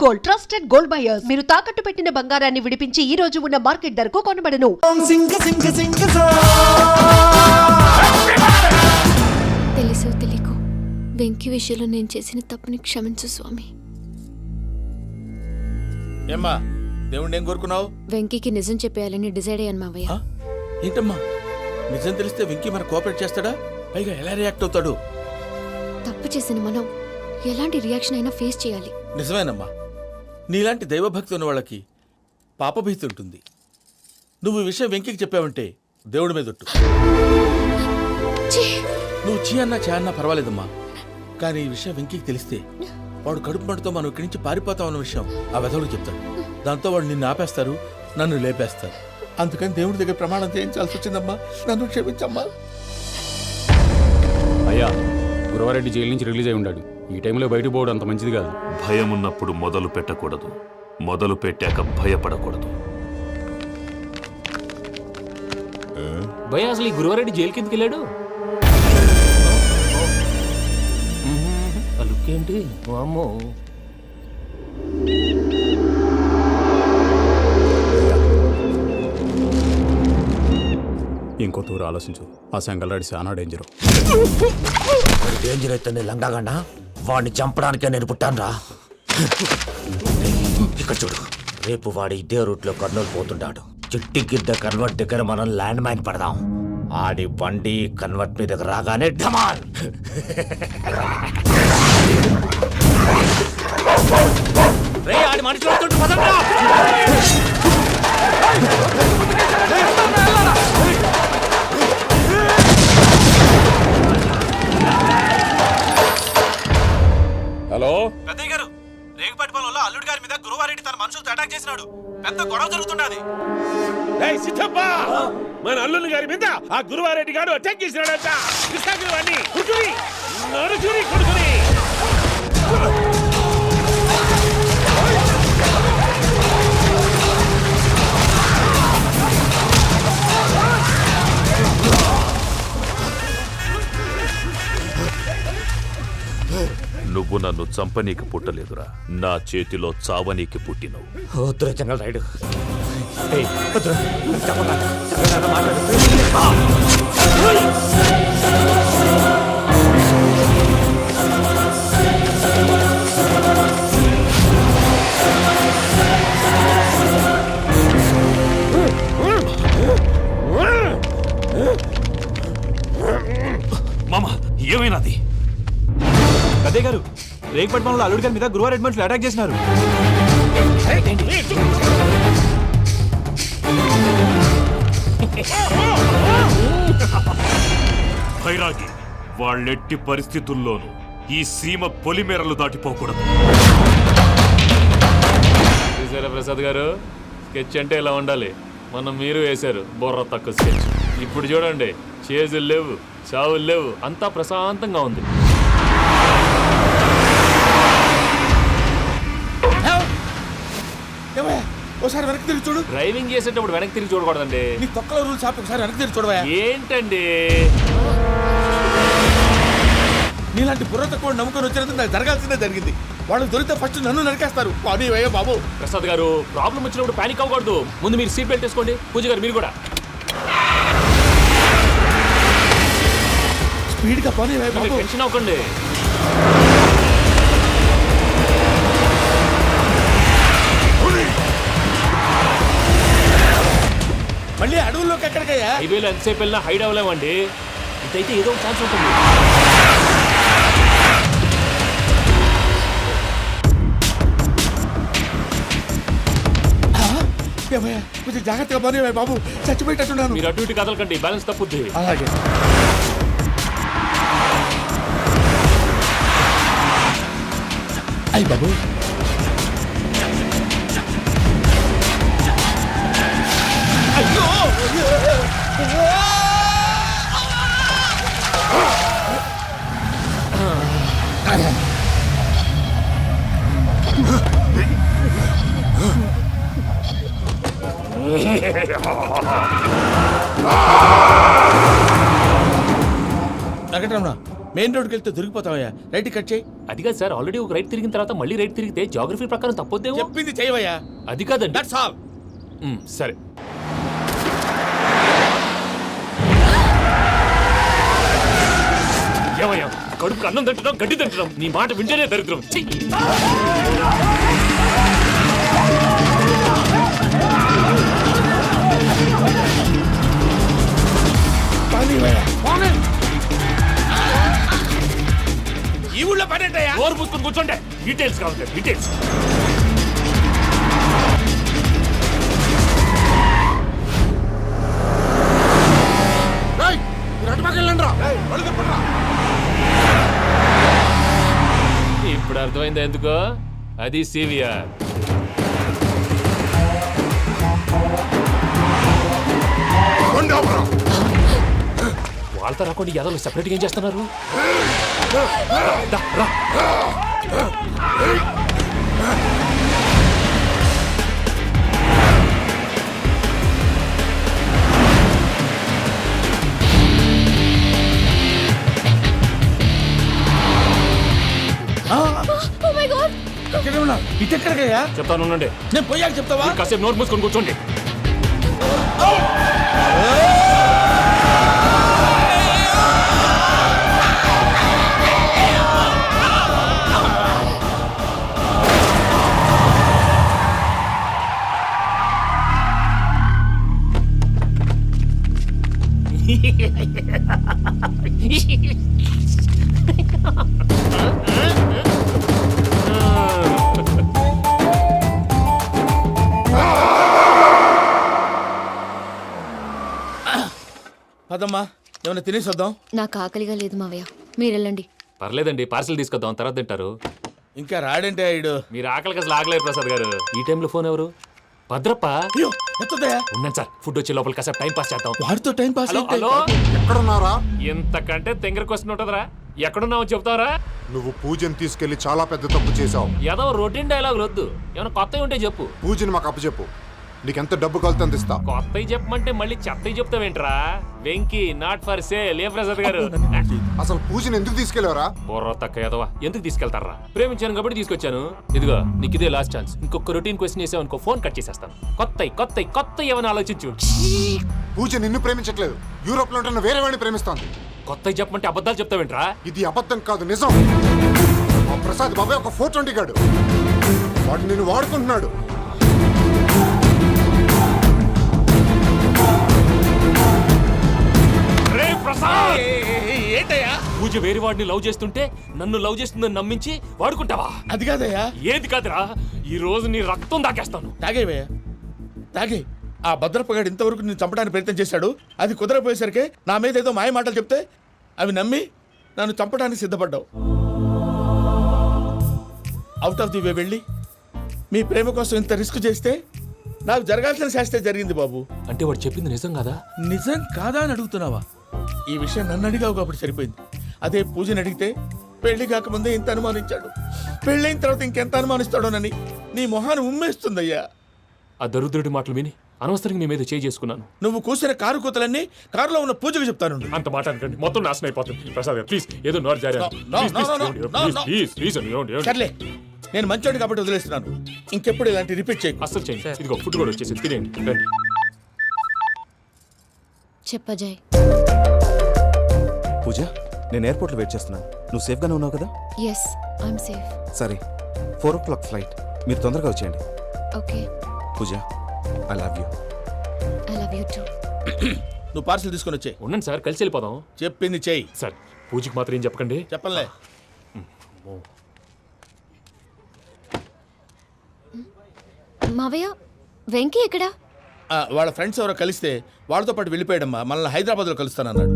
Gold, trusted gold buyers. మీరు తాకట్టు పెట్టిన బంగారాన్ని విడిపించి ఈ రోజు ఉన్న మార్కెట్ ధరకు కొనబడను. తెలుసో తెలియకో వెంకీ విషయంలో నేను చేసిన తప్పుని క్షమించు స్వామి. ఏమ్మా దేవుణ్ణి ఏం కోరుకున్నావు? వెంకీకి నిజం చెప్పేయాలని డిసైడ్ అయ్యాను మావయ్య. ఏంటమ్మా నిజం తెలిస్తే వెంకీ మన కోఆపరేట్ చేస్తాడా? పైగా ఎలా రియాక్ట్ అవుతాడు? తప్పు చేసిన మనం ఎలాంటి రియాక్షన్ అయినా ఫేస్ చేయాలి. నిజమేనమ్మా, నీలాంటి దైవభక్తి ఉన్న వాళ్ళకి పాపభీతి ఉంటుంది. నువ్వు ఈ విషయం వెంకీకి చెప్పావంటే దేవుడి మీద ఒట్టు. నువ్వు చీ అన్నా చే అన్నా పర్వాలేదమ్మా, కానీ ఈ విషయం వెంకీకి తెలిస్తే వాడు కడుపు మంటతో మనం ఇక్కడి నుంచి పారిపోతాం అన్న విషయం ఆ వెధవుడు చెప్తాడు. దాంతో వాడు నిన్ను ఆపేస్తారు, నన్ను లేపేస్తారు. అందుకని దేవుడి దగ్గర ప్రమాణం చేయించాల్సి వచ్చిందమ్మా, నన్ను క్షమించమ్మా. అయ్యా, గురవారెడ్డి జైలు నుంచి రిలీజ్ అయి ఉన్నాడు. ఈ టైంలో బయటకు పోవడం అంత మంచిది కాదు. భయం ఉన్నప్పుడు మొదలు పెట్టకూడదు, మొదలు పెట్టాక భయపడకూడదు. భయ అసలు ఈ గురవారెడ్డి జైలు కిందకి వెళ్ళాడు. అలుకేంటి అమ్మో. ఇంకో తూరు ఆలోచించు. ఆ సంగల్లాడి చాలా డేంజర్. డేంజర్ అయితే లంగాగండ వాడిని చంపడానికే నేను పుట్టాను రా. ఇక్కడ చూడు, రేపు వాడు ఇదే రూట్ లో కర్నూలు పోతుంటాడు. చిట్టి గిద్ద కన్వర్ట్ దగ్గర మనం ల్యాండ్ మైన్ పడదాం. ఆడి బండి కన్వర్ట్ మీద రాగానే ఢమాల్. ఆడి మనిషి వస్తుంటే పదండ్రా. హలో పెద్దయ్య గారు, రేగుపాటి పొలంలో అల్లుడి గారి మీద గురువారెడ్డి తన మనుషులతో అటాక్ చేసినాడు. పెద్ద గొడవ జరుగుతున్నది. మన అల్లుడి గారి మీద ఆ గురువారెడ్డి గారు అటాక్ చేసినాడంట. నువ్వు నన్ను చంపనీకి పుట్టలేదురా, నా చేతిలో చావనీకి పుట్టినవు. వద్దురా జంగల్ రైడ్. మామ ఏమైనాది? పెద్దయ్య గారు, రేగుపాటి పొలంలో అల్లుడి గారి మీద గురువారెడ్డి మనుషులు అటాక్ చేసినారు. భైరాగి, వాళ్ళెట్టి పరిస్థితుల్లోనూ ఈ సీమ పొలిమేరలు దాటిపోకూడదు. చూసారా ప్రసాద్ గారు, స్కెచ్ అంటే ఇలా ఉండాలి. మనం మీరు వేశారు బొర్ర తక్కువ స్కెచ్. ఇప్పుడు చూడండి, చేజులు లేవు, చావులు లేవు, అంతా ప్రశాంతంగా ఉంది. ఒకసారి వెనక్కి తిరిగి చూడు. డ్రైవింగ్ చేసేటప్పుడు వెనక్కి తిరిగి చూడకూడదండి. నీ తొక్కల రూల్స్ ఆపి ఒకసారి వెనక్కి తిరిగి చూడవా. ఏంటండి నీలాంటి బుర్ర తక్కువ నమ్ముకొని వచ్చినందుకు నాకు జరగాల్సిందే జరిగింది. వాళ్ళు దొరికితే ఫస్ట్ నన్ను నరికేస్తారు. పానీ వయ్యా బాబు. ప్రసాద్ గారు, ప్రాబ్లం వచ్చినప్పుడు పానిక్ అవ్వకూడదు. ముందు మీరు సీట్ బెల్ట్ వేసుకోండి. పూజ గారు మీరు కూడా స్పీడ్గా పానీ వయ్యా బాబు. టెన్షన్ అవ్వకండి. మళ్ళీ అడవుల్లోకి ఎక్కడికయ్యా? హైవేలో ఎంతసేపు వెళ్ళినా హైడ్ అవ్వలేమండి. ఇదైతే ఏదో ఒక ఛాన్స్ ఉంటుంది. కొంచెం జాగ్రత్తగా పని బాబు, చచ్చిపోయేటట్టున్నాను. మీరు అటు ఇటు కదలకండి, బ్యాలెన్స్ తప్పుద్ది. అలాగే. అయ్యి బాబు, అయ్యో వెంకటరమణ, మెయిన్ రోడ్కి వెళ్తే దొరికిపోతావయ్యా. రైట్ కట్ చేయి. అది కాదు సార్, ఆల్రెడీ ఒక రైట్ తిరిగిన తర్వాత మళ్ళీ రైట్ తిరిగితే జాగ్రఫీ ప్రకారం తప్పొద్దేమో. చెప్పింది చేయవయ్యా. అది కాదండి. That's all. సరే. ఏమయ్యా, కడుపుకు అన్నం తింటున్నాం, గడ్డి తింటున్నాం, నీ మాట వింటేనే దరిద్రం. ఛీ! ఈ ఊళ్ళో పడేటయ్యా. నోరు పుస్తకం కూర్చోండి. డీటెయిల్స్ కావాలి, డీటెయిల్స్. ఇప్పుడు అర్థమైంది ఎందుకో. అది సివిఆర్. వాళ్ళతో రాకుండా యాదవ్ సెపరేట్గా ఏం చేస్తున్నారు? రా. Oh my God! ఎక్కడ ఉన్నా? ఇటెక్కడికయ్యా? చెప్తాను ఉండండి. నేను పోయాక చెప్తావా? కాసేపు నోట్ మూసుకొని కూర్చోండి. పదమ్మా, ఏమైనా తినేసి వద్దాం. నాకు ఆకలిగా లేదు మావయ్య, మీరు వెళ్ళండి. పర్లేదండి, పార్సిల్ తీసుకొద్దాం, తర్వాత తింటారు. ఇంకా రాడంటే ఆయుడు. మీరు ఆకలికి అసలు ఆగలేదు ప్రసాద్ గారు. ఈ టైంలో ఫోన్ ఎవరు? భద్రప్ప. అయ్యో ఎత్తదయ్యా. ఉన్నాను సార్, ఫుడ్ వచ్చే లోపల కాసేపు టైం పాస్ చేద్దాం. వాడితో టైం పాస్. హలో హలో, ఎక్కడున్నారా? ఇంతకంటే తెంగర క్వశ్చన్ ఉంటుందిరా. ఎక్కడున్నావు చెప్తావరా? నువ్వు పూజని తీసుకెళ్లి చాలా పెద్ద తప్పు చేశావు. ఏదో రొటీన్ డైలాగ్ వద్దు, ఏమైనా కొత్తవి ఉంటే చెప్పు. పూజని మాకు అప్పచెప్పు, నీకెంత డబ్బు కలితే అందిస్తా. కొత్తవి చెప్పమంటే మళ్ళీ చెత్తవి చెప్తావేంట్రా? Venky not for sale. ఏ ప్రసాద్ గారు? అసలు పూజని ఎందుకు తీసుకెళ్లేవరా? బొర్ర తక్క ఏదవా, ఎందుకు తీసుకెళ్తారా? ప్రేమించాను కాబట్టి తీసుకొచ్చాను. ఇదిగో నీకు ఇదే లాస్ట్ ఛాన్స్. ఇంకొక రొటీన్ క్వశ్చన్ చేసావు అనుకో, ఫోన్ కట్ చేసేస్తాను. కొత్త ఏమైనా ఆలోచించు. పూజ నిన్ను ప్రేమించట్లేదు, యూరోప్ లో ఉంటున్న వేరే వాడిని ప్రేమిస్తోంది. కొత్తవి చెప్పమంటే అబద్ధాలు చెప్తావేంట్రా? ఇది అబద్ధం కాదు, నిజం. ఆ ప్రసాద్ బాబాయ్ ఒక 420 గాడు, వాడు నిన్ను వాడుకుంటున్నాడు. ఏంటయ్యా? పూజ వేరే వాడిని లవ్ చేస్తుంటే నన్ను లవ్ చేస్తుందని నమ్మించి వాడుకుంటావా? అది కాదయ్యా. ఏది కాదురా, ఈ రోజు నీ రక్తం దాకేస్తాను. తాగేవయ్యా, తాగే. ఆ భద్రప్పగాడు ఇంతవరకు నేను చంపడానికి ప్రయత్నం చేశాడు. అది కుదరపోయేసరికి నా మీద ఏదో మాయ మాటలు చెప్తే అవి నమ్మి నన్ను చంపడానికి సిద్ధపడ్డావు. అవుట్ ఆఫ్ ది వే వెళ్ళి మీ ప్రేమ కోసం ఇంత రిస్క్ చేస్తే నాకు జరగాల్సిన శాస్త్రే జరిగింది బాబు. అంటే వాడు చెప్పింది నిజం కదా? నిజం కాదా అని అడుగుతున్నావా? ఈ విషయం నన్ను అడిగావు కాబట్టి సరిపోయింది. అదే పూజని అడిగితే పెళ్లి కాకముందే ఇంత అనుమానించాడు, పెళ్ళైన తర్వాత ఇంకెంత అనుమానిస్తాడోనని నీ మొహాన్ని ఉమ్మేస్తుందయ్యా. ఆ దరిద్రుడి మాటలు విని అనవసరంగా మీ మీద చేయి చేసుకున్నాను. నువ్వు కూసిన కారు కూతలన్నీ కారులో ఉన్న పూజకు చెప్తాను. అంత మాట అనకండి, మొత్తం నాశనం అయిపోతుంది. ప్రసాద్ ప్లీజ్, ఏదో నోరు జారీ. సర్లే, నేను మంచోడు కాబట్టి వదిలేస్తున్నాను. ఇంకెప్పుడు ఇలాంటి రిపీట్ చేయకు. అస్సలు చేయండి. ఇదిగో ఫుడ్ కూడా వచ్చేసి తినేయండి, రండి. చెప్పజాయ్. పూజ, నేను ఎయిర్పోర్ట్లో వెయిట్ చేస్తున్నాను. నువ్వు సేఫ్గానే ఉన్నావు కదా? Yes, I'm safe. సరే, 4 o'clock ఫ్లైట్. మీరు తొందరగా వచ్చేయండి. Okay. Pooja, I love you. I love you too. నువ్వు పార్సల్ తీసుకొని వచ్చే. ఉండండి సార్, కలిసి వెళ్ళిపోదాం. చెప్పింది చెయ్యి. సార్, పూజకి మాత్రం ఏం చెప్పకండి. చెప్పలే. మావయ్య, వెంకీ ఎక్కడా? వాళ్ళ ఫ్రెండ్స్ ఎవరో కలిస్తే వాళ్ళతో పాటు వెళ్ళిపోయాడమ్మా. మనల్ని హైదరాబాద్లో కలుస్తానన్నాడు.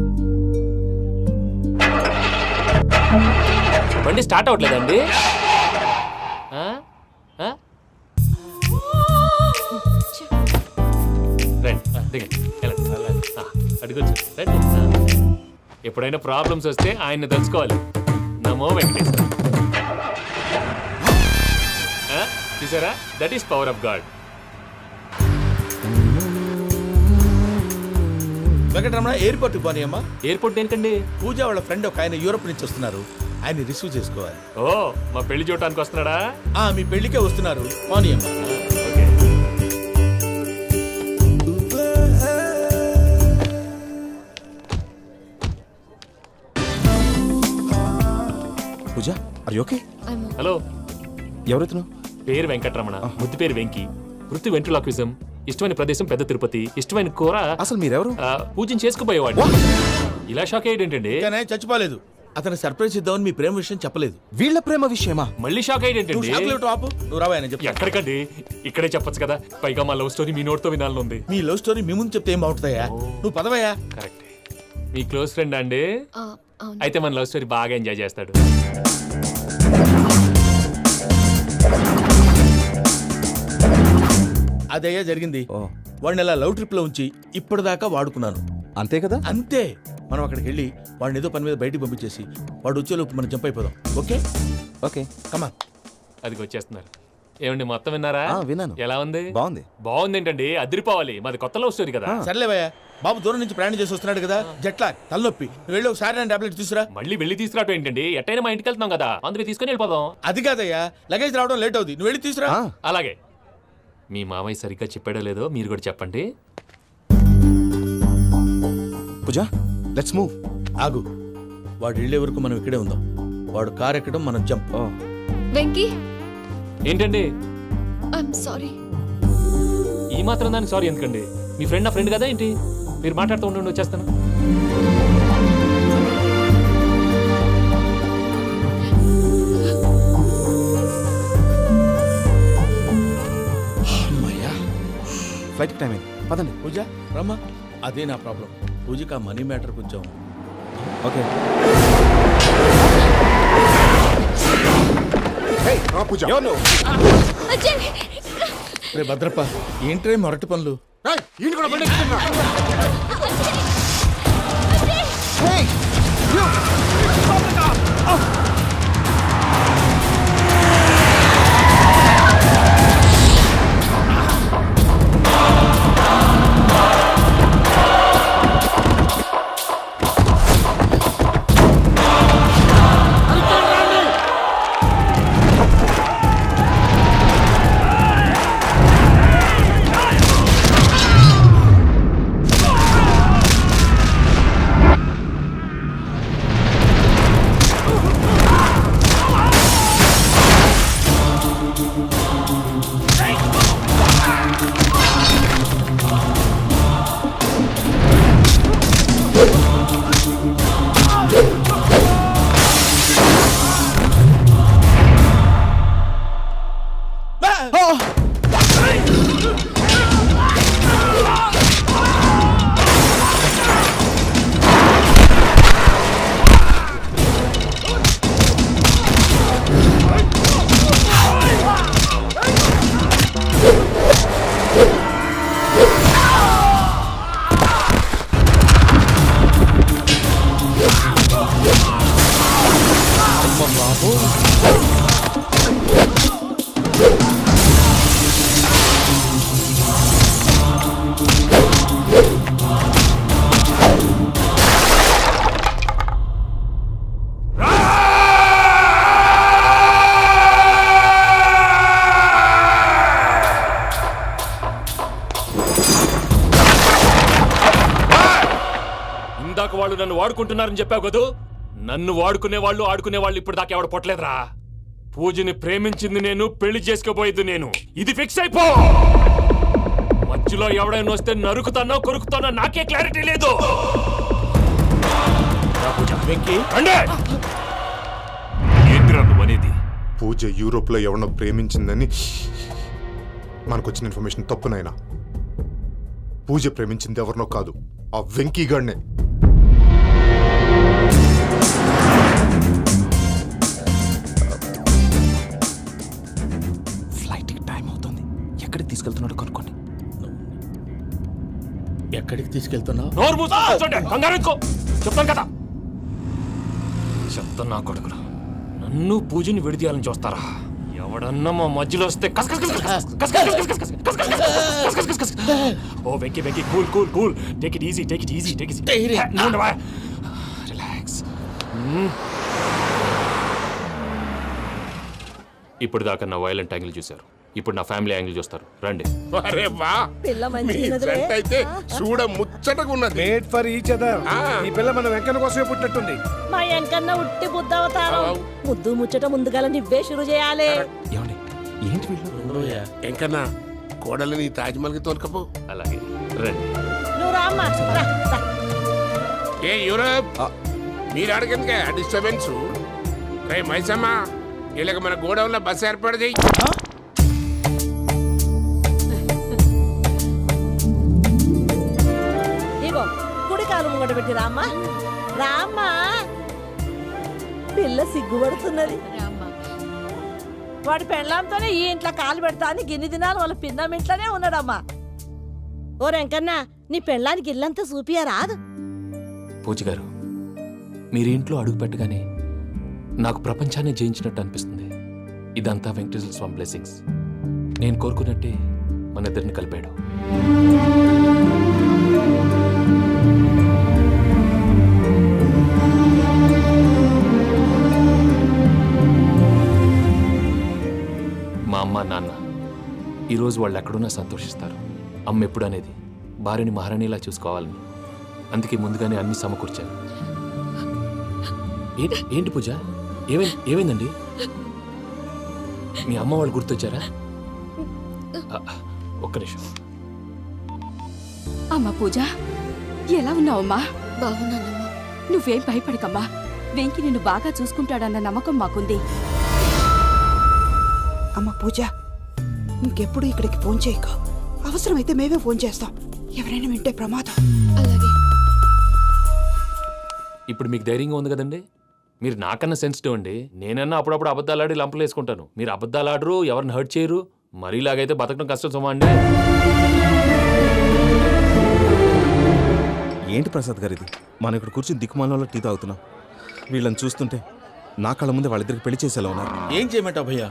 బండి స్టార్ట్ అవ్వట్లేదండి. రండి, దిగండి, అడిగొచ్చు. రండి. ఎప్పుడైనా ప్రాబ్లమ్స్ వస్తే ఆయన్ని తెలుసుకోవాలి. నమో వెంకటేశ్వర. చూసారా, that is power of God. Venkataramana ఎయిర్పోర్ట్కి పోనీ అమ్మా. ఎయిర్పోర్ట్ దేనికండి? పూజ వాళ్ళ ఫ్రెండ్ ఒక ఆయన యూరోప్ నుంచి వస్తున్నారు, ఆయన రిసీవ్ చేసుకోవాలి. ఓ, మా పెళ్లి చూడటానికి వస్తున్నాడా? మీ పెళ్లికే వస్తున్నారు, పోనీ అమ్మా. Okay. Pooja are you okay? Hello, ఎవరైతున్నావు? పేరు వెంకటరమణ, ముద్దు పేరు వెంకి, వృత్తి వెంట్రులాక్విజం, ఇష్టమైన ప్రదేశం పెద్ద తిరుపతి, ఇష్టమైన కూర అసలు మీరెవరు? పూజను చేసుకుపోయేవాడు. ఇలా షాక్ అయ్యేటండి? కానీ చచ్చిపోలేదు. అతను సర్ప్రైజ్ ఇద్దామని మీ ప్రేమ విషయం చెప్పలేదు. వీళ్ళ ప్రేమ విషయమా? మళ్ళీ షాక్ నువ్వు అయ్యేటండి? షాక్లెట్ ఆపు, నువ్వు రావా అని చెప్పి. ఎక్కడికండి? ఇక్కడే చెప్పొచ్చు కదా. పైగా మా లవ్ స్టోరీ మీ నోటితో వినాలని ఉంది. మీ లవ్ స్టోరీ మీ ముందు చెప్తే ఏం బాగుంటుందయ్యా? నువ్వు పదవయ్యా. కరెక్ట్. మీ క్లోజ్ ఫ్రెండ్ అండి? అవును. అయితే మన లవ్ స్టోరీ బాగా ఎంజాయ్ చేస్తాడు. అదయ్యా జరిగింది. ఓ వాడిని అలా లవ్ ట్రిప్ లో ఉంచి ఇప్పటిదాకా వాడుకున్నాను. అంతే కదా? అంతే. మనం అక్కడికి వెళ్ళి వాడిని ఏదో పని మీద బయటికి పంపించేసి వాడు వచ్చేలోపు మనం జంప్ అయిపోదాం. ఓకే ఓకే కమా. అది వచ్చేస్తున్నారు. ఏమండి, మొత్తం విన్నారా? విన్నాను. ఎలా ఉంది? బాగుంది. బాగుంది ఏంటండి, అదిరిపోవాలి. మాది కొత్త లవ్ స్టోరీ కదా. సర్లేవయ్యా, బాబు దూరం నుంచి ప్రయాణం చేసి వస్తున్నాడు కదా, జట్లా తలనొప్పి. నువ్వు వెళ్ళి ఒకసారి టాబ్లెట్ తీసుకురా. మళ్ళీ వెళ్ళి తీసుకురావటం ఏంటండి? ఎట్టైనా మా ఇంటికి వెళ్తున్నాం కదా, అందుకే తీసుకొని వెళ్ళిపోదాం. అది కాదయ్యా, లగేజ్ రావడం లేట్ అవుతుంది, నువ్వు వెళ్ళి తీసుకురా. అలాగే. మీ మామయ్య సరిగ్గా చెప్పాడో లేదో మీరు కూడా చెప్పండి. పూజ లెట్స్ మూవ్. ఆగు, వాడు వెళ్ళే వరకు మనం ఇక్కడే ఉందాం. వాడు కార్ ఎక్కడం, మనం జంప్. వెంకీ, ఏంటండి ఐఎమ్ సారీ. ఈ మాత్రం దానికి సారీ ఎందుకండి? మీ ఫ్రెండ్ నా ఫ్రెండ్ కదా ఏంటి? మీరు మాట్లాడుతూ ఉండండి, వచ్చేస్తాను. ఫ్లైట్ టైం అయింది, పదండి. పూజ రమ్మా. అదే నా ప్రాబ్లం. పూజకి ఆ మనీ మ్యాటర్ కొంచెం. ఓకే పూజ రే భద్రప్ప, ఏంట్రే మొరటి పనులు? ఈయన కూడా బండి ఎక్కుతున్నా. ఇందాక వాళ్ళు నన్ను వాడుకుంటున్నారని చెప్పావు కదూ. నన్ను వాడుకునే వాళ్ళు ఇప్పుడు దాకా ఎవడు పొట్టలేదురా. పూజని ప్రేమించింది నేను, పెళ్లి చేసుకోబోయేది నేను. ఇది ఫిక్స్ అయిపో. మధ్యలో ఎవడైనా వస్తే నరుకుతానో కొరుకుతానో నాకే క్లారిటీ లేదు. ఏంటిరా నువ్వు అనేది? పూజ యూరోప్ లో ఎవరినో ప్రేమించిందని మనకొచ్చిన ఇన్ఫర్మేషన్ తప్పునైనా. పూజ ప్రేమించింది ఎవరినో కాదు, ఆ వెంకీ గాడినే. ఫ్లైట్కి టైం అవుతుంది, ఎక్కడికి తీసుకెళ్తున్నాడో కనుక్కోండి. ఎక్కడికి తీసుకెళ్తున్నావు? నోరు మూసుకొని కూర్చోండి, కంగారు ఎక్కు. చెప్తాను కదా. చెప్తాను నా కొడుకులు, నన్ను పూజని విడిదీయాలని చూస్తారా? ఎవడన్నా మా మధ్యలో వస్తే కస్ కస్ కస్ కస్ కస్ కస్ కస్ కస్ కస్ కస్ కస్ కస్ కస్ కస్. ఓ Venky Venky cool cool cool take it easy take it easy take it easy relax. ఇప్పుడు దాకా నా వైలెంట్ యాంగిల్ చూశారు, ఇప్పుడు నా ఫ్యామిలీ యాంగిల్ చూస్తారు. రండి. అరే వా, మీ ఫ్రెండ్ అయితే చూడ ముచ్చటగా ఉన్నది. Made for each other. ఈ పిల్ల మన వెంకన్న కోసమే పుట్టినట్టుంది. మా వెంకన్న ఉట్టి బుద్ధవతారం. ముద్దు ముచ్చట ముందుగా నువ్వే షురు చేయాలి. ఏమండి ఏంటి వీళ్ళు? ఎంకన్నా కోడలిని తాజ్మహల్ కి తోలుకపో. అలాగే రండి. నువ్వు రామ్మా. ఏ యూరప్, మీరు అడగనుక డిస్టర్బెన్స్. రే మైసమ్మ, ఇలాగ మన గోడౌన్లో బస్సు ఏర్పాటు చేయి. ఇగో కుడి కాలు ముంగట పెట్టి రామ్మా. రామ్మా, పిల్ల సిగ్గుపడుతున్నది. వాడి పెళ్ళాంతోనే ఈ ఇంట్లో కాలు పెడతా అని గిన్ని దినాలు వాళ్ళ పిన్నం ఇంట్లోనే ఉన్నాడమ్మా. ఓ వెంకన్న, నీ పెళ్ళానికి ఇల్లంతా చూపియా రాదు. పూజ గారు, మీరు ఇంట్లో అడుగు పెట్టగానే నాకు ప్రపంచాన్ని జయించినట్టు అనిపిస్తుంది. ఇదంతా వెంకటేశ్వర స్వామి బ్లెస్సింగ్స్. నేను కోరుకున్నట్టే మన ఇద్దరిని కలిపాడు. మా అమ్మ నాన్న ఈరోజు వాళ్ళు ఎక్కడున్నా సంతోషిస్తారు. అమ్మ ఎప్పుడు అనేది భార్యని మహారాణిలా చూసుకోవాలని, అందుకే ముందుగానే అన్ని సమకూర్చాను. ఏంటి పూజ, ఏమైందండి? మీ అమ్మ వాళ్ళు గుర్తొచ్చారా? ఒక్క నిమిషం. అమ్మా పూజ, ఎలా ఉన్నావమ్మా? బాగున్నానమ్మా. నువ్వేం భయపడకమ్మా. వెంకి నిన్ను బాగా చూసుకుంటాడన్న నమ్మకం మాకుంది. అమ్మ పూజ, ఇంకెప్పుడు ఇక్కడికి ఫోన్ చేయక. అవసరమైతే మేమే ఫోన్ చేస్తాం. ఎవరైనా వింటే ప్రమాదం. అలాగే. ఇప్పుడు మీకు ధైర్యంగా ఉంది కదండి. మీరు నాకన్నా సెన్సిటివ్ అండి. నేనన్నా అప్పుడప్పుడు అబద్ధాలాడి లంపలు వేసుకుంటాను. మీరు అబద్ధాలాడరు, ఎవరిని హర్ట్ చేయరు. మరీలాగైతే బతకడం కష్టం సుమా అండి. ఏంటి ప్రసాద్ గారు ఇది? మనం ఇక్కడ కూర్చుని దిక్కుమాలలో టీ తాగుతున్నాం. వీళ్ళని చూస్తుంటే నా కళ్ళ ముందే వాళ్ళిద్దరికి పెళ్లి చేసేలా ఉన్నారు. ఏం చేయమంటావు భయ్యా,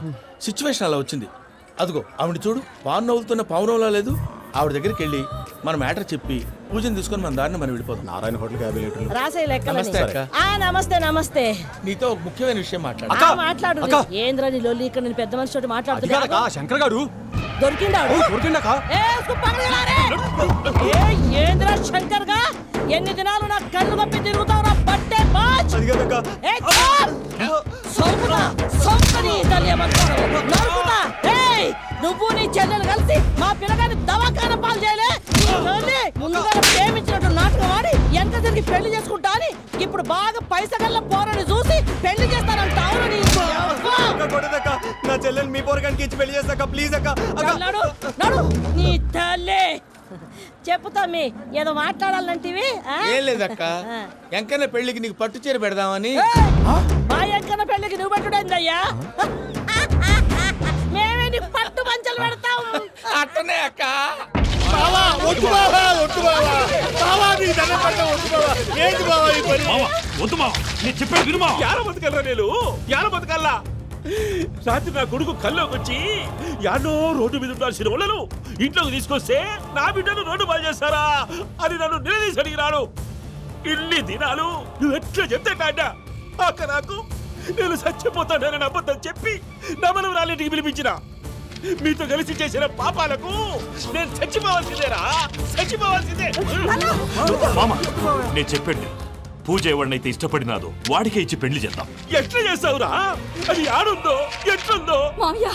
సిచ్యువేషన్ అలా వచ్చింది. అదిగో ఆవిడ చూడు, పావు నవ్వుతున్న పావునవ్వులా లేదు. ఆవిడ దగ్గరికి వెళ్ళి మన మ్యాటర్ చెప్పి పూజను తీసుకొని మన దారిని మనం వెళ్ళిపోతాం. నారాయణ హోటల్కి 50 లీటర్లు. రాసే లెక్కలని. నమస్తే అక్క. నమస్తే నమస్తే. నీతో ఒక ముఖ్యమైన విషయం మాట్లాడు. మాట్లాడు. ఏంద్రా నీ లొల్లి? ఇక్కడ నేను పెద్ద మనిషి తోటి మాట్లాడుతున్నా. శంకర్ గారు దొరికిండాడు. ఏంద్రా శంకర్ గా? ఎన్ని దినాలు నా కళ్ళు కప్పి తిరుగుతావు? పట్టే బాచ్. నువ్వు నీ చెల్లెలు కలిసి మా పిల్లగాని దవాఖాన పాలు చేయలే. ముందుగా ప్రేమించినట్టు నాటకం ఆడి ఎంత తిరిగి పెళ్లి చేసుకుంటా అని ఇప్పుడు బాగా పైసగల్ల పోరని చూసి పెళ్లి చేస్తానంటావు. నా చెల్లెలు మీ పోరగానికి ఇచ్చి పెళ్లి చేస్తాక ప్లీజ్ అక్క. నడు నీ తల్లి. చెప్పుతా మీ ఏదో మాట్లాడాలంటివి. ఏం లేదక్క, ఎంకన్న పెళ్లికి నీకు పట్టు చీర పెడదామని. మా ఎంకన్న పెళ్లికి నువ్వు పెట్టుడేందయ్యా? మేమే నీకు పట్టు పంచలు పెడతాం. అట్టనే అక్క. రాత్రి నా కొడుకు కల్లోకి వచ్చి యాడో రోడ్డు మీద ఉండాల్సిన వాళ్ళను ఇంట్లోకి తీసుకొస్తే నా బిడ్డను రోడ్డు పాలు చేస్తారా అని నన్ను నిలదీసి అడిగినాడు. ఇన్ని దినాలు నువ్వు ఎట్లా చెప్తే కాట అక్క నాకు నేను చచ్చిపోతానని అబద్ధం చెప్పి నమ్మను రాలింటికి పిలిపించిన. మీతో కలిసి చేసిన పాపాలకు నేను చచ్చిపోవాల్సిందేరా, చచ్చిపోవాల్సిందే. మామ, నేను చెప్పండి, పూజ ఎవరినైతే ఇష్టపడినాదో వాడికే ఇచ్చి పెళ్లి చేద్దాం. ఎట్లా చేస్తావురా? అది ఆడుందో ఎట్లుందో. మామయ్య,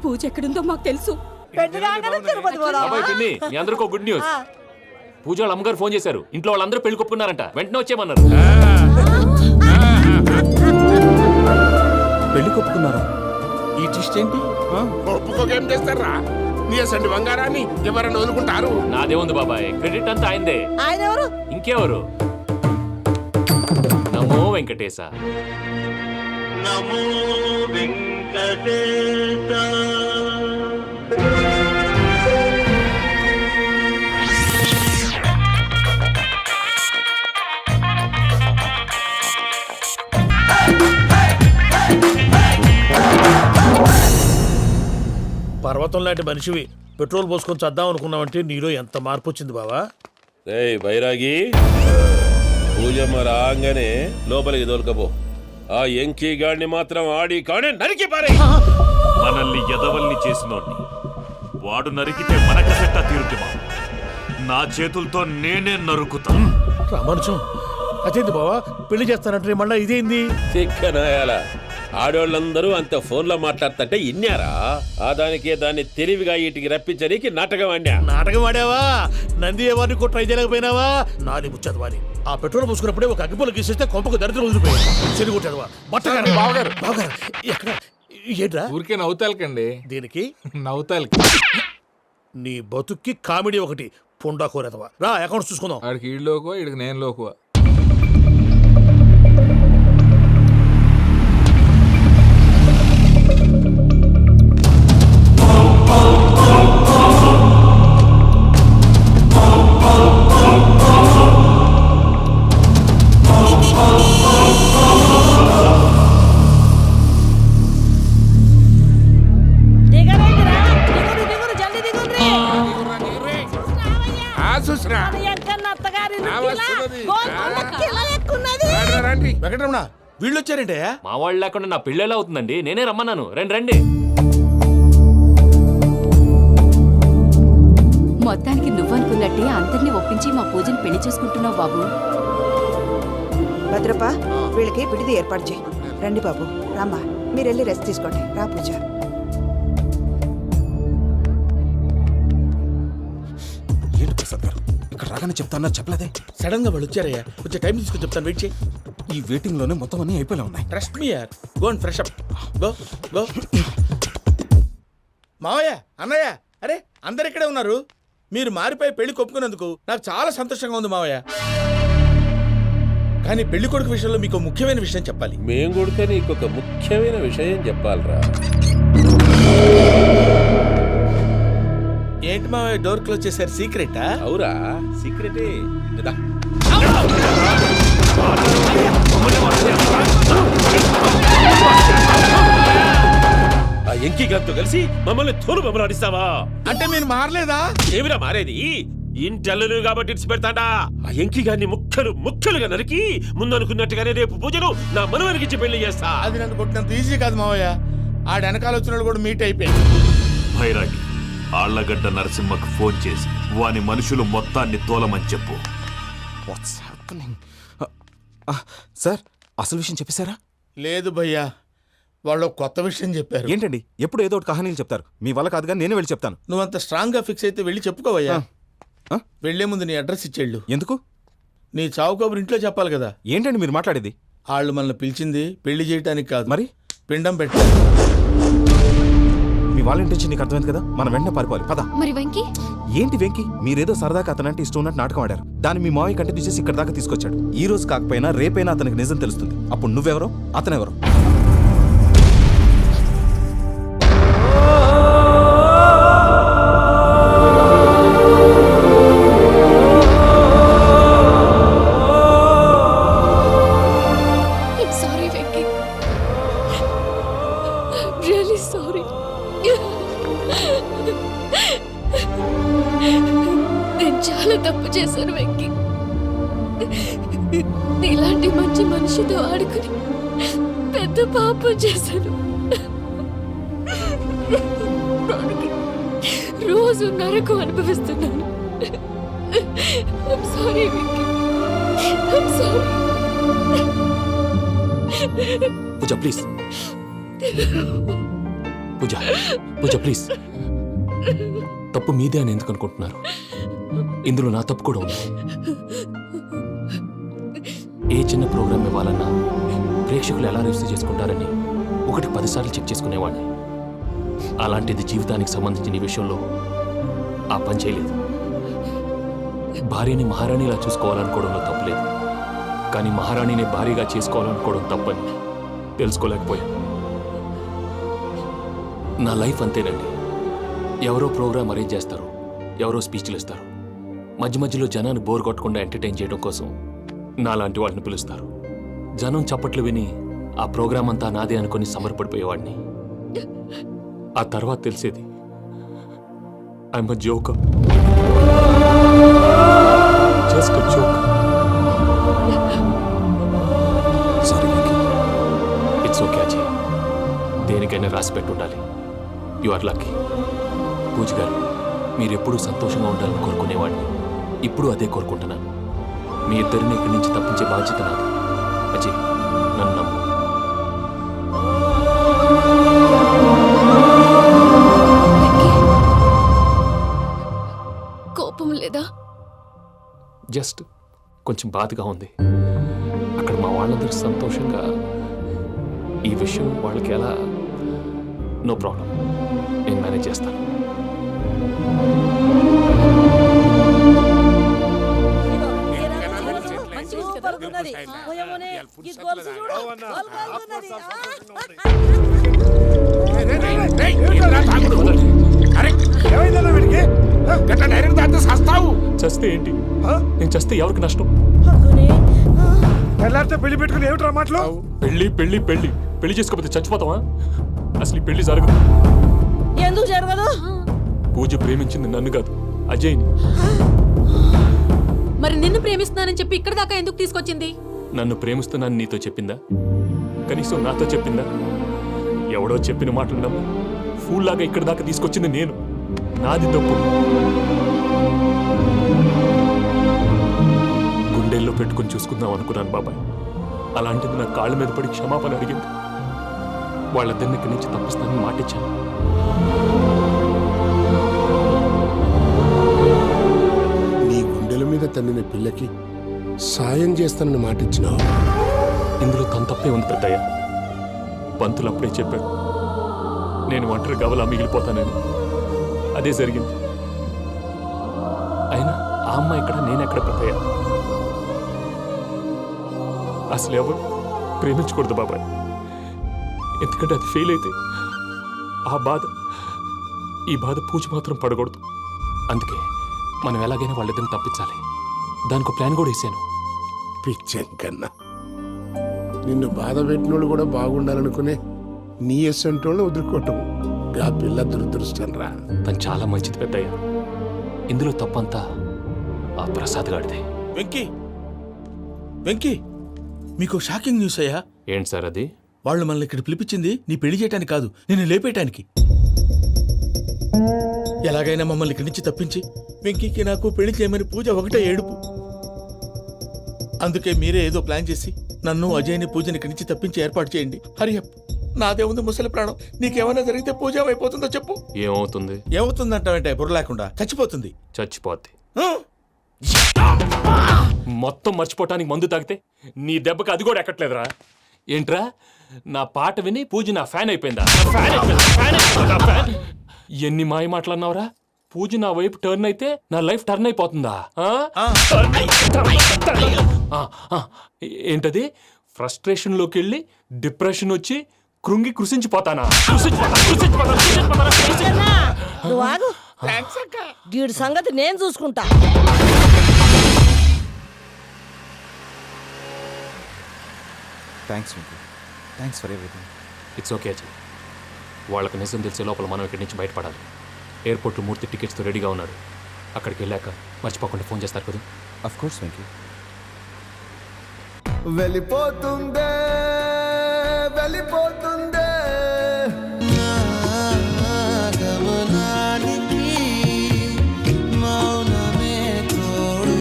పూజ ఎక్కడుందో మాకు తెలుసు. పిన్ని, మీ అందరికీ గుడ్ న్యూస్. పూజ వాళ్ళ అమ్మగారు ఫోన్ చేశారు. ఇంట్లో వాళ్ళందరూ పెళ్లి కొప్పుకున్నారంట. వెంటనే వచ్చేయమన్నారు. పెళ్లి కొప్పుకున్నారా? ఈ ట్విస్ట్ ఏంటి? ఒప్పుకోకేం చేస్తారా? నీ అసంటి బంగారాన్ని ఎవరన్నా వదులుకుంటారు? నాదేముంది బాబాయ్, క్రెడిట్ అంతా ఆయనదే. ఆయన ఎవరు? ఇంకెవరు? నమో వెంకటేశ. నమో వెంకటేశ. పర్వతం లాంటి మనిషివి పెట్రోల్ పోసుకొని చద్దాం అనుకున్నావంటే నీలో ఎంత మార్పు వచ్చింది బావా. రేయ్ బైరాగి, పూజమ్మ రాగానే లోపలికి దొరకపో. ఆ ఎంకీ గాడిని మాత్రం ఆడి కానీ నరికి పారే. మనల్ని ఎదవల్ని చేసినోడ్ని వాడు నరికితే మనక సెట్ట తీరుతుమా? నా చేతులతో నేనే నరుకుతా. రామానుజం అదేంది బావా, పెళ్లి చేస్తానంటే మళ్ళా ఇదేంది? చిక్కనాయాల ఆడోళ్ళందరూ అంత ఫోన్లో మాట్లాడుతుంటే ఇన్నారా? ఆ దానికే దాన్ని తెలివిగా వీటికి రప్పించడానికి నాటకం ఆడా. నాటకం ఆడావా? నంది ఎవరిని కూడా ట్రై చేయలేకపోయినావా? నాది ముచ్చదు వారి. ఆ పెట్రోల్ పోసుకున్నప్పుడే ఒక అగ్గిపొల గీసేస్తే కొంపకు దరిద్రం వదిలిపోయాయి. చెరుగుంటదవా బట్టగారు. బావగారు బావగారు ఎక్కడ ఏంట్రా? ఊరికే నవ్వుతాలకండి. దీనికి నవ్వుతాలకి నీ బతుక్కి కామెడీ ఒకటి పుండా కోరేదవా. రా అకౌంట్స్ చూసుకుందాం. ఆడికి ఈడులోకువా, ఈడికి నేను లోకువా. వెంకటరమణ వీళ్ళు వచ్చారంటే మా వాళ్ళు లేకుండా నా పెళ్ళేలా అవుతుందండి? నేనే రమ్మన్నాను. రండి రండి. మొత్తానికి నువ్వనుకున్నట్టే అందరినీ ఒప్పించి మా పూజని పెళ్లి చేసుకుంటున్నావు బాబు. భద్రప్ప వీళ్ళకి విడిది ఏర్పాటు చేయి. రండి బాబు, రామ్మా మీరు వెళ్ళి రెస్ట్ తీసుకోండి. రా పూజ. ఏంటి ప్రసాద్ గారు ఇక్కడ రాగానే చెప్తాను చెప్పలేదే? సడన్ గా వాళ్ళు వచ్చారయ్యా, కొంచెం టైం తీసుకొని చెప్తాను, వెయిట్ చేయి. ఈ వెయిటింగ్ లోనే మొత్తం అన్ని అయిపోయినా ఉన్నాయి. ట్రస్ట్ మీ యార్, go and fresh up. Go go. మావయ్య, అన్నయ్య, అరే అందరు ఇక్కడే ఉన్నారు. మీరు మారిపోయి పెళ్లి కొప్పుకున్నందుకు నాకు చాలా సంతోషంగా ఉంది మావయ్య. కానీ పెళ్లి కొడుకు విషయంలో మీకు ముఖ్యమైన విషయం చెప్పాలి. మేం కొడుక నీకొక ముఖ్యమైన విషయం చెప్పాలరా. ఏంటి మావయ్య డోర్ క్లోజ్ చేశారు? సీక్రెటా? అవురా, సీక్రెటే. ఆ ఎంకీ గారితో కలిసి మమ్మల్ని తోలు బొమ్మలాడిస్తావా? అంటే మీరు మారలేదా? ఏమిరా మారేది? ఇంటల్లు కాబట్టి ఇడిచి పెడతాడా? ఆ ఎంకీ గారిని ముక్కలు ముక్కలుగా నరికి ముందు అనుకున్నట్టుగానే రేపు పూజను నా మనవరికిచ్చి పెళ్లి చేస్తా. అది నన్ను కొట్టినంత ఈజీ కాదు మావయ్య. ఆ వెనకాల వచ్చిన కూడా మీట్ అయిపోయింది. భైరాగి ఆళ్లగడ్డ నరసింహకు ఫోన్ చేసి వాని మనుషులు మొత్తాన్ని తోలమని చెప్పు. సార్ అసలు విషయం చెప్పేశారా? లేదు భయ్యా, వాళ్ళు కొత్త విషయం చెప్పారు. ఏంటండి ఎప్పుడు ఏదో ఒకటి కహానీలు చెప్తారు. మీ వల్ల కాదుగా, నేనే వెళ్ళి చెప్తాను. నువ్వంత స్ట్రాంగ్ గా ఫిక్స్ అయితే వెళ్ళి చెప్పుకోవయ్యా. వెళ్లే ముందు నీ అడ్రస్ ఇచ్చేళ్ళు. ఎందుకు? నీ చావు కబురు ఇంట్లో చెప్పాలి కదా. ఏంటండి మీరు మాట్లాడేది? వాళ్ళు మనల్ని పిలిచింది పెళ్లి చేయడానికి కాదు, మరి పిండం పెట్టారు. మీ వాళ్ళ ఇంటి నీకు అర్థమైంది కదా, మనం వెంటనే పారిపోవాలి. పద. మరి వెంకీ? ఏంటి వెంకీ? మీరేదో సరదాగా అతనంటే ఇష్టం ఉన్నట్టు నాటకం ఆడారు. దాన్ని మీ మావయ్య కంటిన్యూ చేసి ఇక్కడ దాకా తీసుకొచ్చాడు. ఈ రోజు కాకపోయినా రేపైనా అతనికి నిజం తెలుస్తుంది. అప్పుడు నువ్వెవరో అతనెవరో. Sorry Venky, really sorry. నేను చాలా తప్పు చేశాను వెంకీ. ఇలాంటి మంచి మనిషితో ఆడుకుని పెద్ద పాపం చేశాను. రోజు నరకం అనుభవిస్తున్నాను. I'm sorry, Vicky. I'm sorry. Pooja please. Pooja Pooja please. తప్పు మీదే అని ఎందుకు అనుకుంటున్నారు? ఇందులో నా తప్పు కూడా ఉంది. ఏ చిన్న ప్రోగ్రామ్ ఇవ్వాలన్నా ప్రేక్షకులు ఎలా రిసీవ్ చేసుకుంటారని 1-10 సార్లు చెక్ చేసుకునేవాడిని. అలాంటిది జీవితానికి సంబంధించిన ఈ విషయంలో ఆ పని చేయలేదు. భార్యని మహారాణిలా చూసుకోవాలనుకోవడంలో తప్పులేదు, కానీ మహారాణిని భార్యగా చేసుకోవాలనుకోవడం తప్పని తెలుసుకోలేకపోయాను. నా లైఫ్ అంతేనండి. ఎవరో ప్రోగ్రామ్ అరేంజ్ చేస్తారు, ఎవరో స్పీచ్లు ఇస్తారు, మధ్య మధ్యలో జనాన్ని బోర్ కొట్టకుండా ఎంటర్టైన్ చేయడం కోసం నాలాంటి వాళ్ళని పిలుస్తారు. జనం చప్పట్లు విని ఆ ప్రోగ్రామ్ అంతా నాదే అనుకుని సమర్పడిపోయేవాడిని. ఆ తర్వాత తెలిసేది I'm a joker, just a joke. Sorry Venky. It's okay Ajay, దేనికైనా రాసి పెట్టి ఉండాలి. You are lucky. పూజ గారు, మీరు ఎప్పుడూ సంతోషంగా ఉండాలని కోరుకునేవాడిని. ఇప్పుడు అదే కోరుకుంటున్నాను. మీ ఇద్దరిని ఇక్కడి నుంచి తప్పించే బాధ్యత నాది. అజయ్, నన్ను నమ్ము. కోపం లేదా? జస్ట్ కొంచెం బాధగా ఉంది. అక్కడ మా వాళ్ళందరూ సంతోషంగా, ఈ విషయం వాళ్ళకి ఎలా? నో ప్రాబ్లం, నేను మేనేజ్ చేస్తాను. చస్తే ఏంటి? నేను చస్తే ఎవరికి నష్టం? పెళ్ళి పెట్టుకుని ఏమిట్రా మాటలు? పెళ్లి పెళ్లి పెళ్లి పెళ్లి చేసుకోకపోతే చచ్చిపోతావా? అసలు ఈ పెళ్లి జరగదు. ఎందుకు జరగదు? పూజ ప్రేమించింది నన్ను కాదు, అజయ్ని. మరి నిన్ను ప్రేమిస్తున్నానని చెప్పి ఇక్కడ దాకా ఎందుకు తీసుకొచ్చింది? నన్ను ప్రేమిస్తున్నాను నీతో చెప్పిందా? కనీసం నాతో చెప్పిందా? ఎవడో చెప్పిన మాటలు నమ్ము ఫూల్ లాగా ఇక్కడ దాకా తీసుకొచ్చింది నేను. నాది తప్పు. గుండెల్లో పెట్టుకుని చూసుకుందాం అనుకున్నాను బాబాయ్. అలాంటిది నా కాళ్ళ మీద పడి క్షమాపణ అడిగింది. వాళ్ళిద్దరిని ఇక్కడి నుంచి తప్పిస్తానని మాటిచ్చాను. నీ గుండెల మీద తన్నిన పిల్లకి సాయం చేస్తానని మాటిచ్చినావు. ఇందులో తన తప్పే ఉంది పెద్దయ్య. పంతులు అప్పుడే చెప్పాడు, నేను ఒంటరి గవలా మిగిలిపోతానని. అదే జరిగింది. అయినా ఆ అమ్మాయి ఎక్కడ, నేనెక్కడ పెద్దయ్య? అసలు ఎవరు ప్రేమించకూడదు బాబాయ్. ఎందుకంటే అది ఫెయిల్ అయితే ఈ బాధ పూజ మాత్రం పడకూడదు. అందుకే మనం ఎలాగైనా వాళ్ళిద్దరిని తప్పించాలి. దానికి ప్లాన్ కూడా వేసాను. పిచ్చంకన్నా, నిన్ను బాధ పెట్టినోళ్ళు కూడా బాగుండాలనుకునే నీ ఎస్సంటోళ్ళని వదులుకోవటం ఆ పిల్ల దురదృష్టం రా. తను చాలా మంచిది పెద్దయ్య. ఇందులో తప్పంతా ఆ ప్రసాద్ గాడిదే. వెంకీ, వెంకీ, మీకు షాకింగ్ న్యూస్ అయ్యా. ఏంటి సార్ అది? వాళ్ళు మనల్ని ఇక్కడ పిలిపించింది నీ పెళ్లి చేయటానికి కాదు, నిన్ను లేపేయటానికి. ఎలాగైనా మమ్మల్ని ఇక్కడి నుంచి తప్పించి వెంకీకి నాకు పెళ్లి చేయమని పూజ ఒకటే ఏడుపు. అందుకే మీరే ఏదో ప్లాన్ చేసి నన్ను అజయ్ని పూజని ఇక్కడి నుంచి తప్పించి ఏర్పాటు చేయండి. హరియప్, నాదే ఉంది ముసలి ప్రాణం. నీకేమైనా జరిగితే పూజ అయిపోతుందో చెప్పు. ఏమవుతుంది? ఏమవుతుందంటావంటే బుర్ర లేకుండా చచ్చిపోతుంది. చచ్చిపోద్ది. మొత్తం మర్చిపోవటానికి మందు తాగితే నీ దెబ్బకి అది కూడా ఎక్కట్లేదురా. ఏంట్రా, నా పాట విని పూజ నా ఫ్యాన్ అయిపోయిందా? ఎన్ని మాయ మాటలన్నావురా? పూజ నా వైపు టర్న్ అయితే నా లైఫ్ టర్న్ అయిపోతుందా? ఏంటది? ఫ్రస్ట్రేషన్ లోకి వెళ్ళి డిప్రెషన్ వచ్చి కృంగి కృషించిపోతానా? నువ్వు ఆగు. వీడి సంగతి నేను చూసుకుంటా. Thanks Venky, thanks for everything. It's okay Ajay. వాళ్ళకి నిజం తెలిసే లోపల మనం ఇక్కడి నుంచి బయటపడాలి. ఎయిర్పోర్ట్లో మూర్తి టికెట్స్తో రెడీగా ఉన్నాడు. అక్కడికి వెళ్ళాక మర్చిపోకుండా ఫోన్ చేస్తారు కదా. Of course Venky. వెళ్ళిపోతుందే వెళ్ళిపోతుందే గమనానికి మౌనమే తోడు.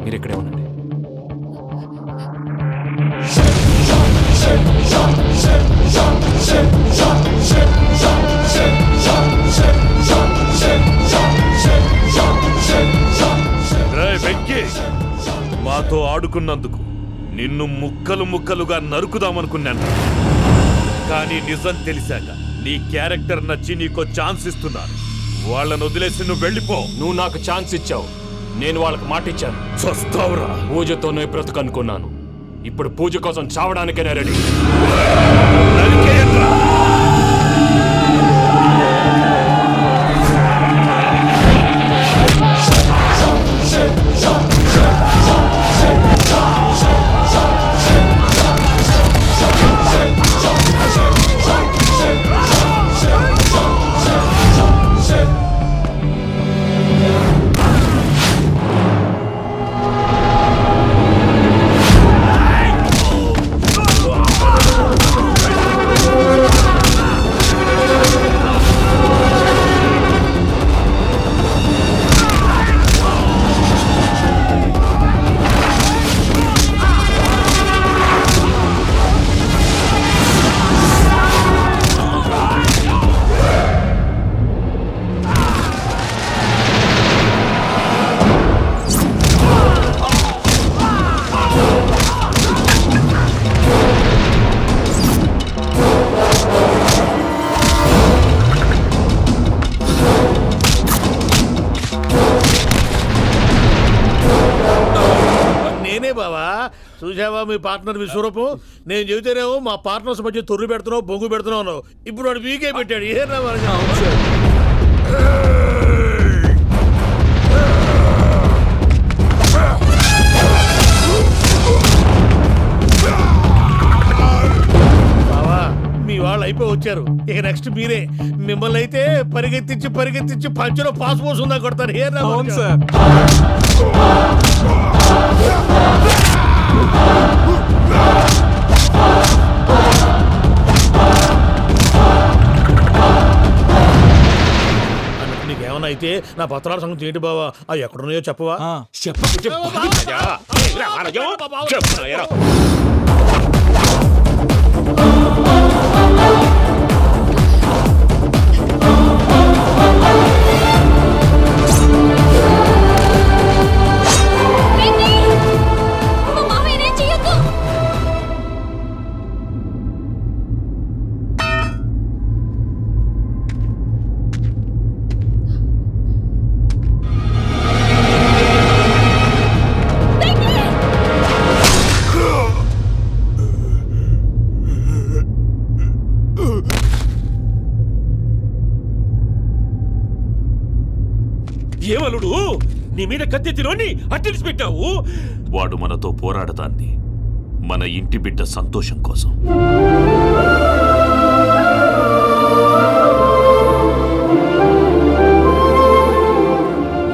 మీరు ఇక్కడే ఉండండి. మాతో ఆడుకున్నందుకు నిన్ను ముక్కలు ముక్కలుగా నరుకుదామనుకున్నాను. కానీ నిజం తెలిసాక నీ క్యారెక్టర్ నచ్చి నీకో ఛాన్స్ ఇస్తున్నాను. వాళ్ళను వదిలేసి నువ్వు వెళ్ళిపో. నువ్వు నాకు ఛాన్స్ ఇచ్చావు, నేను వాళ్ళకి మాట ఇచ్చాను. చస్తావురా. పూజతోనే బ్రతుకనుకున్నాను, ఇప్పుడు పూజ కోసం చావడానికైనా రెడీ. చూసావా మీ పార్ట్నర్ విశ్వరూపం? నేను చెబితేనేమో మా పార్ట్నర్స్ మధ్య తొర్రు పెడుతున్నావు, బొంగు పెడుతున్నావు అన్నావు. ఇప్పుడు వాడు వీకే పెట్టాడు. ఏ బావా, మీ వాళ్ళు అయిపోయి వచ్చారు. ఇక నెక్స్ట్ మీరే. మిమ్మల్ని అయితే పరిగెత్తించి పరిగెత్తించి పంచలో పాస్ పోసుందా కొడతారు. ఏ నీకేమన్నా అయితే నా పత్రాల సంగతి ఏంటి బావా? అవి ఎక్కడున్నాయో చెప్పవా? ఏమలుడు, నీ మీద కత్తెత్తిలోని అట్టెలిసి పెట్టావు. వాడు మనతో పోరాడతాంది మన ఇంటి బిడ్డ సంతోషం కోసం.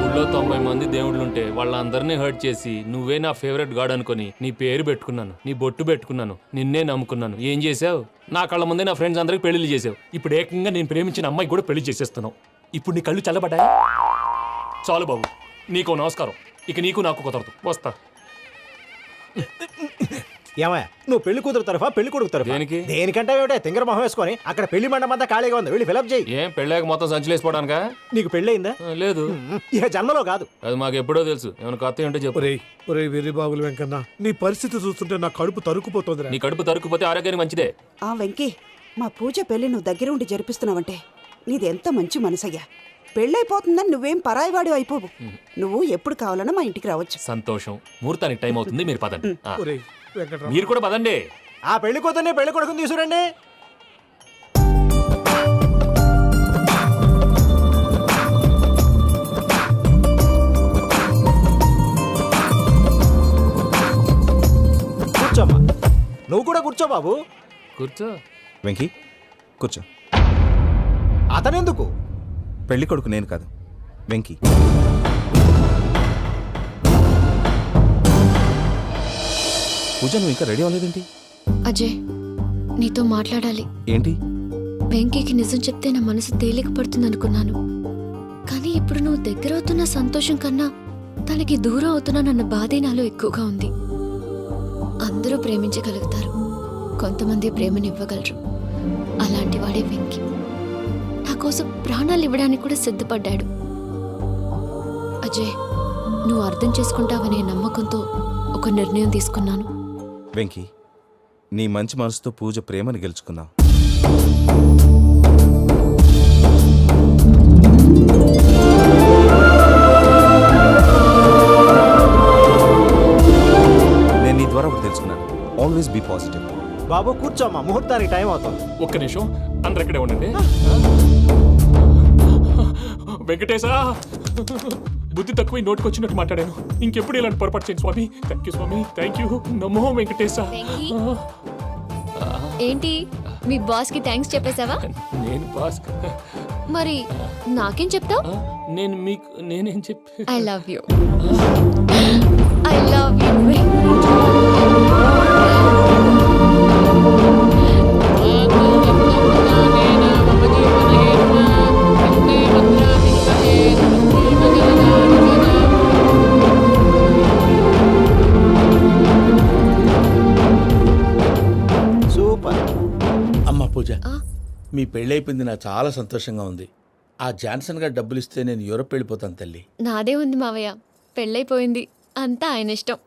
ఊళ్ళో 90 మంది దేవుళ్ళుంటే వాళ్ళందరినీ హర్ట్ చేసి నువ్వే నా ఫేవరెట్ గాడ్ అనుకుని నీ పేరు పెట్టుకున్నాను, నీ బొట్టు పెట్టుకున్నాను, నిన్నే నమ్ముకున్నాను. ఏం చేసావు? నా కళ్ళ ముందే నా ఫ్రెండ్స్ అందరికి పెళ్లి చేసావు. ఇప్పుడు ఏకంగా నేను ప్రేమించిన అమ్మాయి కూడా పెళ్లి చేసేస్తున్నావు. ఇప్పుడు నీ కళ్ళు చల్లబడ్డాయి. చాలు బాబు, నీకు నమస్కారం. ఇక నీకు నాకు కుదరదు. వస్తా. ఏమయ్యా, నువ్వు పెళ్లి కూతురు తరఫా పెళ్లి కొడుకు తరఫా? దేనికి? దేనికంటే ఏమిటే తింగర మొహం వేసుకొని అక్కడ పెళ్లి మండపం అంతా ఖాళీగా ఉంది, వెళ్ళి ఫిలప్ చేయి. ఏం పెళ్ళాక మొత్తం సంచలేసిపోవడానికా? నీకు పెళ్ళయిందా? లేదు. ఇక జన్మలో కాదు. అది మాకు ఎప్పుడో తెలుసు. ఏమైనా కొత్త ఉంటే చెప్పు. ఒరే వెర్రి బాబులు వెంకన్న, నీ పరిస్థితి చూస్తుంటే నా కడుపు తరుక్కుపోతుంది. నీ కడుపు తరుక్కుపోతే ఆరోగ్యానికి మంచిదే. ఆ వెంకీ, మా పూజ పెళ్లి నువ్వు దగ్గర ఉండి జరిపిస్తున్నావంటే నీది ఎంత మంచి మనసయ్యా. పెళ్ళైపోతుందని నువ్వేం పరాయివాడు అయిపోవు. నువ్వు ఎప్పుడు కావాలన్నా మా ఇంటికి రావచ్చు. సంతోషం. ముహూర్తానికి టైం అవుతుంది, మీరు పదండి. మీరు కూడా పదండి. ఆ పెళ్లి కూతుర్ని పెళ్లి కొడుకుని తీసుకురండి. కూర్చోమ్మా. నువ్వు కూడా కూర్చో బాబు. కూర్చో. వెంకీ కూర్చో. అతనెందుకు? పెళ్లి కొడుకు నేను కాదు, వెంకీ. పూజ, నువ్వు ఇంకా రెడీ అవ్వలేదేంటి? అజయ్, నీతో మాట్లాడాలి. ఏంటి? వెంకీకి నిజం చెప్తే నా మనసు తేలిక పడుతుంది అనుకున్నాను. కానీ ఇప్పుడు నువ్వు దగ్గర అవుతున్న సంతోషం కన్నా తనకి దూరం అవుతున్నానన్న బాధే నాలో ఎక్కువగా ఉంది. అందరూ ప్రేమించగలుగుతారు, కొంతమంది ప్రేమనివ్వగలరు. అలాంటి వాడే వెంకీ. నా కోసం ప్రాణాలు ఇవ్వడానికి కూడా సిద్ధపడ్డాడు. అజయ్, నువ్వు అర్థం చేసుకుంటావనే నమ్మకంతో ఒక నిర్ణయం తీసుకున్నాను. వెంకీ, నీ మంచి మనసుతో పూజ ప్రేమను గెలుచుకున్నావు. నేను నీ ద్వారా ఒకటి తెలుసుకున్నాను. Always be positive. బాబు కూర్చోమ్మా, ముహూర్తానికి టైం అవుతుంది. ఒక్క నిమిషం అందరు ఇక్కడే ఉండండి. వెంకటేశా, బుద్ధి తక్కువ నోటికి వచ్చినట్టు మాట్లాడాను. ఇంకెప్పుడు ఇలాంటి పొరపాటు చేయండి swami. Thank you swami, thank you. నమో వెంకటేశా. ఏంటి మీ బాస్ కి థ్యాంక్స్ చెప్పేశావా? నేను బాస్ మరి నాకేం చెప్తావు? నేను మీకు నేనేం చెప్పి I love you. I love you. Super. అమ్మ పూజ, మీ పెళ్ళైపోయింది నాకు చాలా సంతోషంగా ఉంది. ఆ జాన్సన్ గారు డబ్బులు ఇస్తే నేను యూరప్ వెళ్ళిపోతాను తల్లి. నాదే ఉంది మావయ్య, పెళ్ళైపోయింది, అంతా ఆయన ఇష్టం.